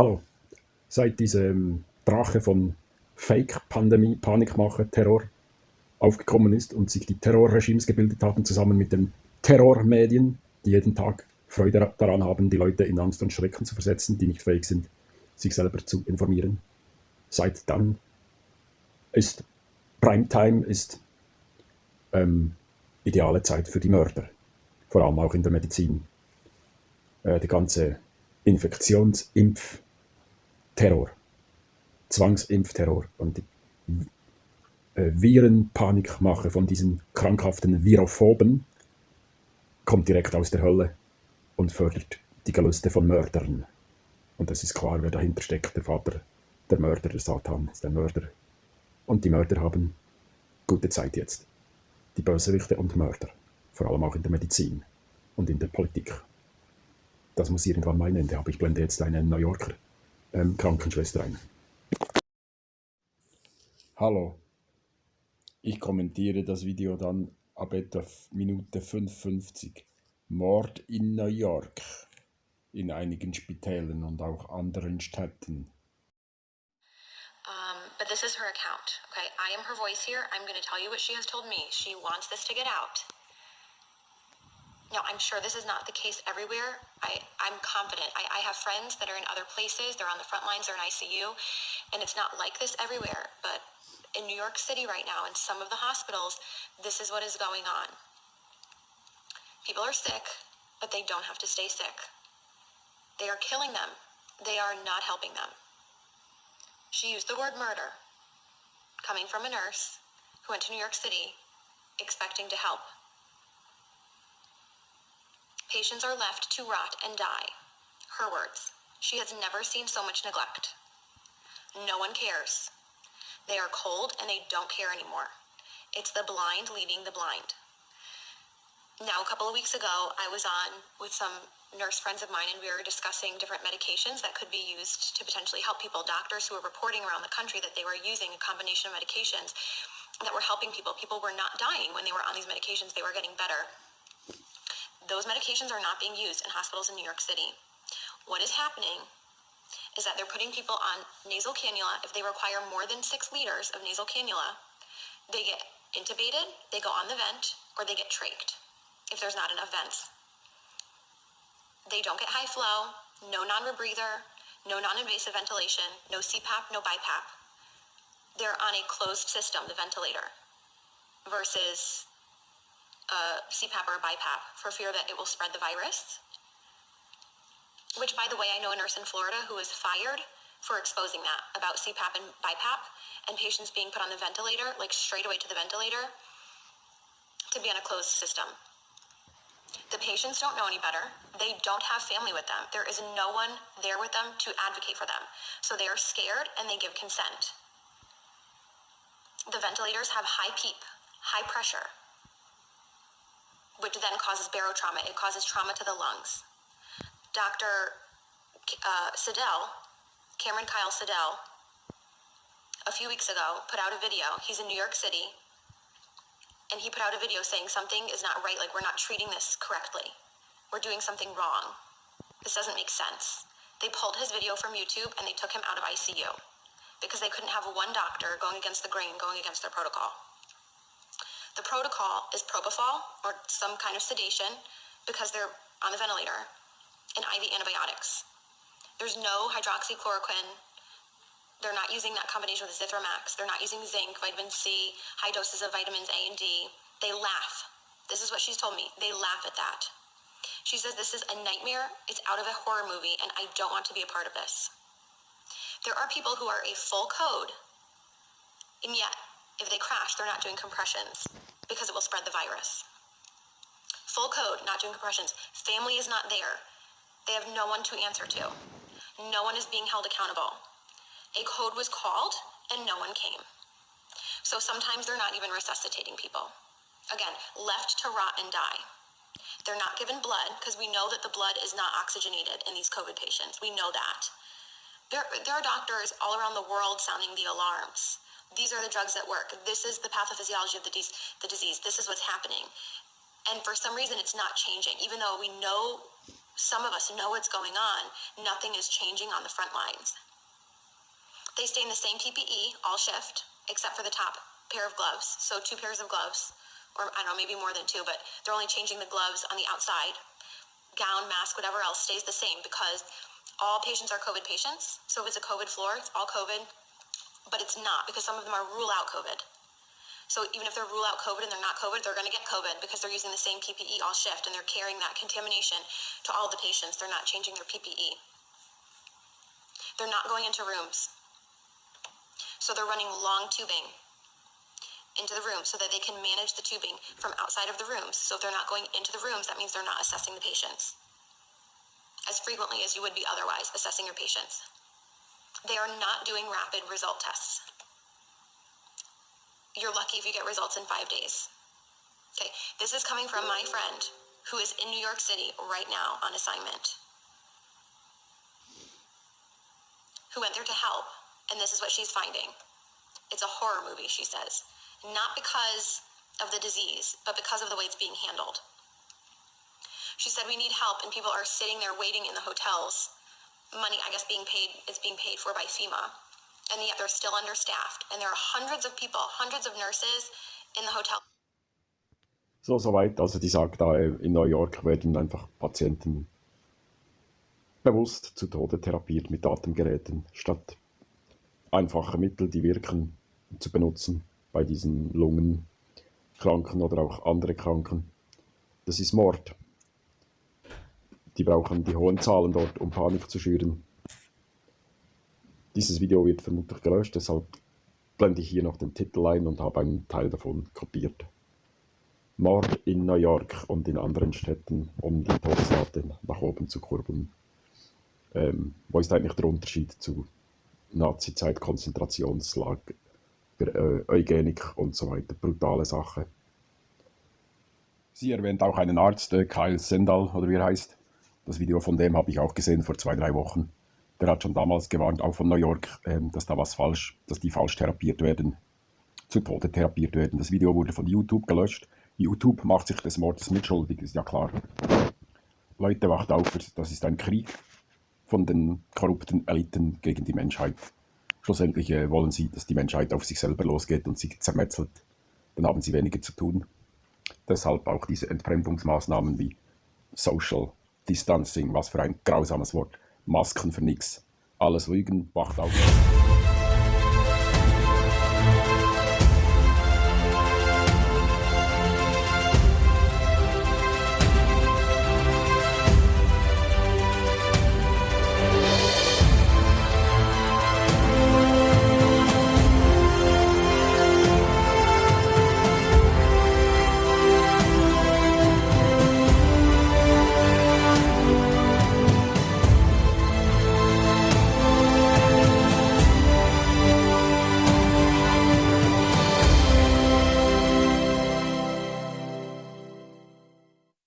Hallo, seit diesem Drache von Fake-Pandemie, Panikmache, Terror aufgekommen ist und sich die Terrorregimes gebildet haben, zusammen mit den Terrormedien, die jeden Tag Freude daran haben, die Leute in Angst und Schrecken zu versetzen, die nicht fähig sind, sich selber zu informieren. Seit dann ist Primetime ist ideale Zeit für die Mörder, vor allem auch in der Medizin. Der ganze Infektionsimpfterror, Zwangsimpfterror und die Virenpanikmache von diesen krankhaften Virophoben kommt direkt aus der Hölle und fördert die Gelüste von Mördern. Und es ist klar, wer dahinter steckt. Der Vater, der Mörder, der Satan ist ein Mörder. Und die Mörder haben gute Zeit jetzt. Die Bösewichte und Mörder. Vor allem auch in der Medizin und in der Politik. Das muss irgendwann mal ein Ende haben. Ich blende jetzt eine New Yorker Krankenschwester ein. Hallo, ich kommentiere das Video dann ab etwa Minute 55. Mord in New York, in einigen Spitälern und auch anderen Städten. But this is her account, okay? I am her voice here. I'm going to tell you what she has told me. She wants this to get out. Now, I'm sure this is not the case everywhere. I'm confident. I have friends that are in other places. They're on the front lines. They're in ICU. And it's not like this everywhere. But in New York City right now, in some of the hospitals, this is what is going on. People are sick, but they don't have to stay sick. They are killing them. They are not helping them. She used the word murder, coming from a nurse who went to New York City expecting to help. Patients are left to rot and die. Her words. She has never seen so much neglect. No one cares. They are cold and they don't care anymore. It's the blind leading the blind. Now, a couple of weeks ago, I was on with some nurse friends of mine, and we were discussing different medications that could be used to potentially help people. Doctors who were reporting around the country that they were using a combination of medications that were helping people. People were not dying when they were on these medications. They were getting better. Those medications are not being used in hospitals in New York City. What is happening is that they're putting people on nasal cannula. If they require more than 6 liters of nasal cannula, they get intubated, they go on the vent, or they get trached if there's not enough vents. They don't get high flow, no non-rebreather, no non-invasive ventilation, no CPAP, no BiPAP. They're on a closed system, the ventilator, versus CPAP or BiPAP for fear that it will spread the virus. Which, by the way, I know a nurse in Florida who was fired for exposing that about CPAP and BiPAP and patients being put on the ventilator, like straight away to the ventilator, to be on a closed system. The patients don't know any better. They don't have family with them. There is no one there with them to advocate for them. So they are scared and they give consent. The ventilators have high PEEP, high pressure, which then causes barotrauma. It causes trauma to the lungs. Dr. Cameron Kyle Siddell, a few weeks ago, put out a video. He's in New York City. And he put out a video saying something is not right, like we're not treating this correctly. We're doing something wrong. This doesn't make sense. They pulled his video from YouTube and they took him out of ICU because they couldn't have one doctor going against the grain, going against their protocol. The protocol is propofol or some kind of sedation because they're on the ventilator and IV antibiotics. There's no hydroxychloroquine. They're not using that combination with Zithromax. They're not using zinc, vitamin C, high doses of vitamins A and D. They laugh. This is what she's told me. They laugh at that. She says this is a nightmare. It's out of a horror movie, and I don't want to be a part of this. There are people who are a full code, and yet, if they crash, they're not doing compressions because it will spread the virus. Full code, not doing compressions. Family is not there. They have no one to answer to. No one is being held accountable. A code was called and no one came. So sometimes they're not even resuscitating people. Again, left to rot and die. They're not given blood because we know that the blood is not oxygenated in these COVID patients. We know that. There are doctors all around the world sounding the alarms. These are the drugs that work. This is the pathophysiology of the disease. This is what's happening. And for some reason, it's not changing, even though we know Some of us know what's going on. Nothing is changing on the front lines. They stay in the same PPE all shift, except for the top pair of gloves. So 2 pairs of gloves, or I don't know, maybe more than 2, but they're only changing the gloves on the outside. Gown, mask, whatever else stays the same because all patients are COVID patients. So if it's a COVID floor, it's all COVID, but it's not because some of them are rule out COVID. So even if they're rule out COVID and they're not COVID, they're going to get COVID because they're using the same PPE all shift and they're carrying that contamination to all the patients. They're not changing their PPE. They're not going into rooms. So they're running long tubing into the room so that they can manage the tubing from outside of the rooms. So if they're not going into the rooms, that means they're not assessing the patients as frequently as you would be otherwise assessing your patients. They are not doing rapid result tests. You're lucky if you get results in 5 days. Okay, this is coming from my friend who is in New York City right now on assignment, who went there to help, and this is what she's finding. It's a horror movie, she says. Not because of the disease, but because of the way it's being handled. She said we need help, and people are sitting there waiting in the hotels. Money, I guess, it's being paid for by FEMA. And yet they're still understaffed. And there are hundreds of people, hundreds of nurses in the hotel. So, soweit. Also die sagt da, in New York werden einfach Patienten bewusst zu Tode therapiert mit Atemgeräten, statt einfache Mittel, die wirken, zu benutzen bei diesen Lungenkranken oder auch andere Kranken. Das ist Mord. Die brauchen die hohen Zahlen dort, um Panik zu schüren. Dieses Video wird vermutlich gelöscht, deshalb blende ich hier noch den Titel ein und habe einen Teil davon kopiert. Mord in New York und in anderen Städten, um die Todesrate nach oben zu kurbeln. Wo ist eigentlich der Unterschied zu Nazi-Zeit, Konzentrationslager, Eugenik und so weiter? Brutale Sache. Sie erwähnt auch einen Arzt, Kyle Sendall, oder wie er heißt. Das Video von dem habe ich auch gesehen vor 2-3 Wochen. Der hat schon damals gewarnt, auch von New York, dass da was falsch, dass die falsch therapiert werden, zu Tode therapiert werden. Das Video wurde von YouTube gelöscht. YouTube macht sich des Mordes mitschuldig, ist ja klar. Leute, wacht auf, das ist ein Krieg von den korrupten Eliten gegen die Menschheit. Schlussendlich wollen sie, dass die Menschheit auf sich selber losgeht und sich zermetzelt. Dann haben sie weniger zu tun. Deshalb auch diese Entfremdungsmaßnahmen wie Social Distancing, was für ein grausames Wort. Masken für nix. Alles Lügen, wacht auf.